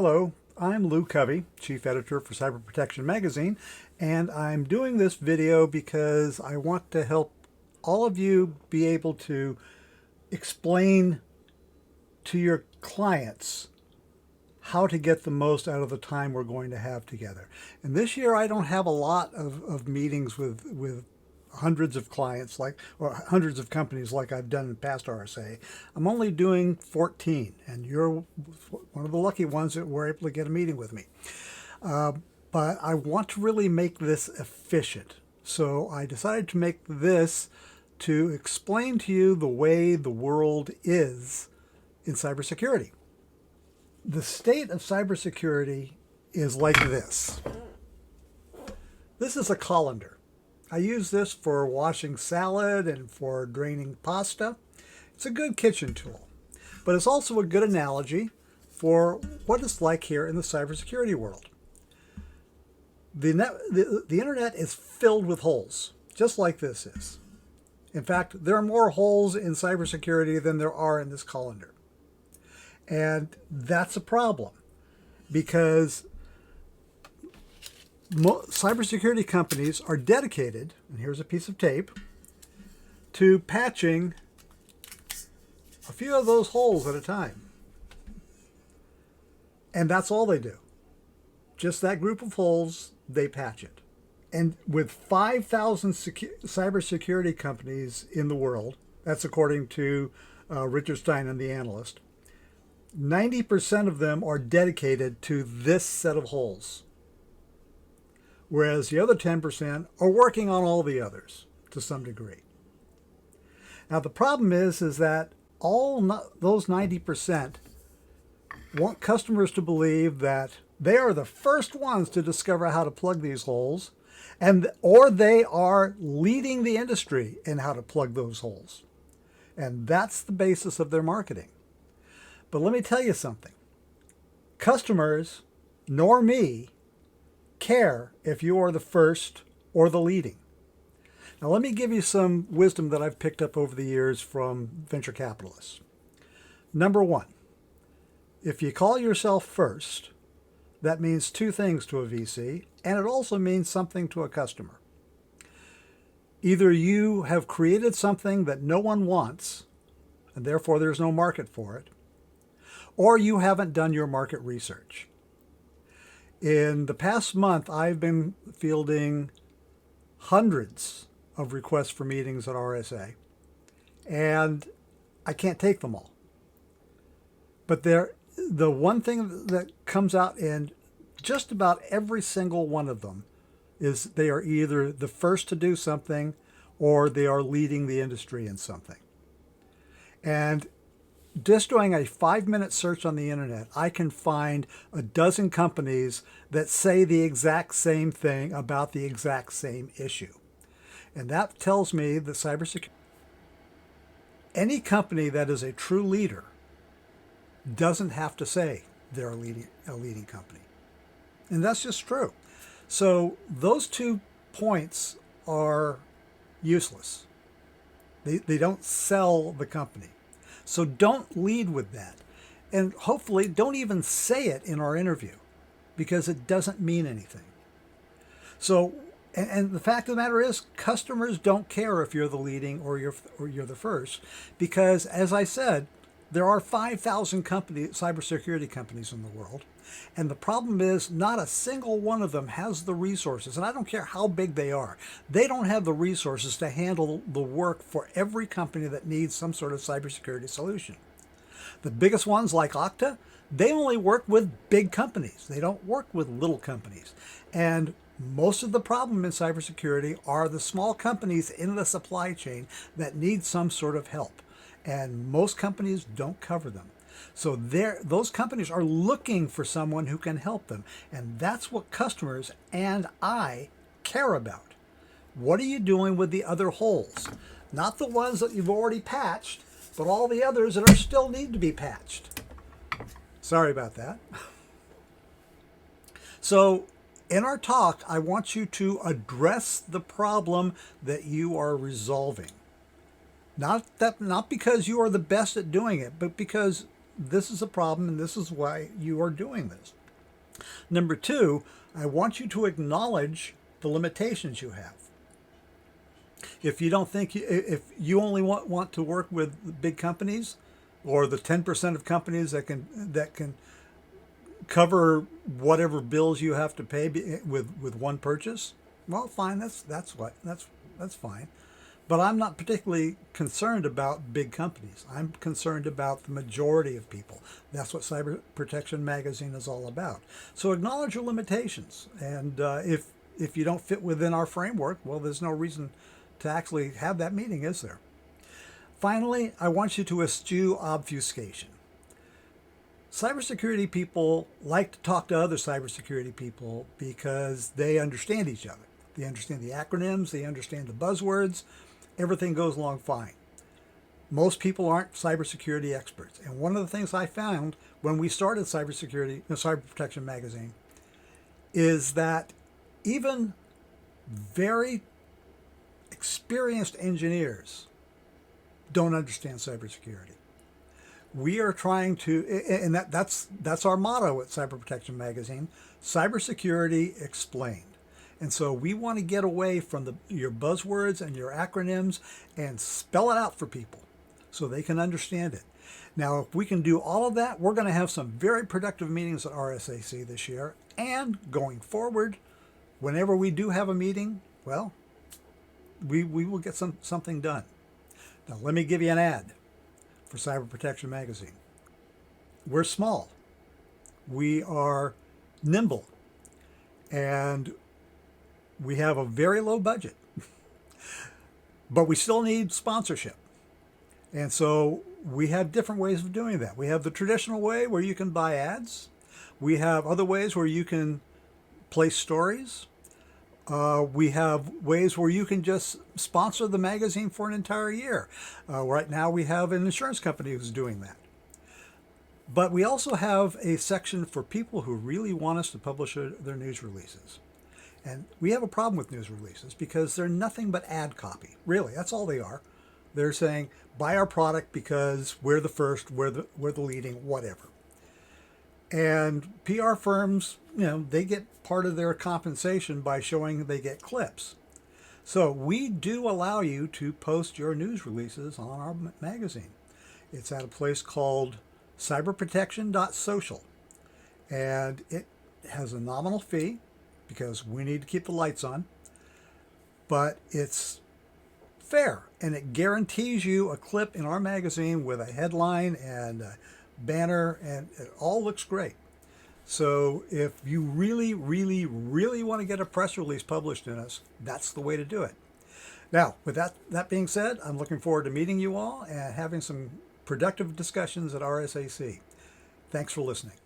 Hello, I'm Lou Covey, Chief Editor for Cyber Protection Magazine, and I'm doing this video because I want to help all of you be able to explain to your clients how to get the most out of the time we're going to have together. And this year I don't have a lot of meetings with hundreds of clients or hundreds of companies like I've done in past RSA. I'm only doing 14, and you're one of the lucky ones that were able to get a meeting with me. But I want to really make this efficient. So I decided to make this to explain to you the way the world is in cybersecurity. The state of cybersecurity is like this. This is a colander. I use this for washing salad and for draining pasta. It's a good kitchen tool, but it's also a good analogy for what it's like here in the cybersecurity world. The internet is filled with holes, just like this is. In fact, there are more holes in cybersecurity than there are in this colander. And that's a problem because cybersecurity companies are dedicated, and here's a piece of tape, to patching a few of those holes at a time. And that's all they do. Just that group of holes, they patch it. And with 5,000 cybersecurity companies in the world, that's according to Richard Steinman, the analyst, 90% of them are dedicated to this set of holes. Whereas the other 10% are working on all the others to some degree. Now the problem is that those 90% want customers to believe that they are the first ones to discover how to plug these holes, or they are leading the industry in how to plug those holes. And that's the basis of their marketing. But let me tell you something. Customers, nor me, care if you are the first or the leading. Now let me give you some wisdom that I've picked up over the years from venture capitalists. Number one, if you call yourself first, that means two things to a VC, and it also means something to a customer. Either you have created something that no one wants, and therefore there's no market for it, or you haven't done your market research. In the past month, I've been fielding hundreds of requests for meetings at RSA, and I can't take them all. But the one thing that comes out in just about every single one of them is they are either the first to do something or they are leading the industry in something. And just doing a 5-minute search on the internet, I can find a dozen companies that say the exact same thing about the exact same issue. And that tells me that cybersecurity, any company that is a true leader doesn't have to say they're a leading company. And that's just true. So those 2 points are useless. They don't sell the company. So don't lead with that. And hopefully don't even say it in our interview because it doesn't mean anything. So, and the fact of the matter is customers don't care if you're the leading or you're the first because, as I said, there are 5,000 cybersecurity companies in the world. And the problem is not a single one of them has the resources. And I don't care how big they are. They don't have the resources to handle the work for every company that needs some sort of cybersecurity solution. The biggest ones like Okta, they only work with big companies. They don't work with little companies. And most of the problem in cybersecurity are the small companies in the supply chain that need some sort of help. And most companies don't cover them. So those companies are looking for someone who can help them. And that's what customers and I care about. What are you doing with the other holes? Not the ones that you've already patched, but all the others that still need to be patched. Sorry about that. So in our talk, I want you to address the problem that you are resolving. Not because you are the best at doing it, but because this is a problem and this is why you are doing this. Number two, I want you to acknowledge the limitations you have. If you don't think, if you only want to work with big companies, or the 10% of companies that can cover whatever bills you have to pay with one purchase, well, fine, that's fine. But I'm not particularly concerned about big companies. I'm concerned about the majority of people. That's what Cyber Protection Magazine is all about. So acknowledge your limitations, and if you don't fit within our framework, well, there's no reason to actually have that meeting, is there? Finally, I want you to eschew obfuscation. Cybersecurity people like to talk to other cybersecurity people because they understand each other. They understand the acronyms, they understand the buzzwords, everything goes along fine. Most people aren't cybersecurity experts. And one of the things I found when we started Cyber Protection Magazine is that even very experienced engineers don't understand cybersecurity. We are trying to, and that's our motto at Cyber Protection Magazine, Cybersecurity Explained. And so we want to get away from your buzzwords and your acronyms and spell it out for people so they can understand it. Now, if we can do all of that, we're going to have some very productive meetings at RSAC this year. And going forward, whenever we do have a meeting, well, we will get something done. Now, let me give you an ad for Cyber Protection Magazine. We're small. We are nimble. And we have a very low budget. But we still need sponsorship. And so we have different ways of doing that. We have the traditional way where you can buy ads. We have other ways where you can place stories. We have ways where you can just sponsor the magazine for an entire year. Right now we have an insurance company who's doing that. But we also have a section for people who really want us to publish their news releases. And we have a problem with news releases because they're nothing but ad copy. Really, that's all they are. They're saying, buy our product because we're the first, we're the leading, whatever. And PR firms, they get part of their compensation by showing they get clips. So we do allow you to post your news releases on our magazine. It's at a place called cyberprotection.social. And it has a nominal fee because we need to keep the lights on. But it's fair, and it guarantees you a clip in our magazine with a headline and a banner, and it all looks great. So if you really, really, really want to get a press release published in us, that's the way to do it. Now, with that being said, I'm looking forward to meeting you all and having some productive discussions at RSAC. Thanks for listening.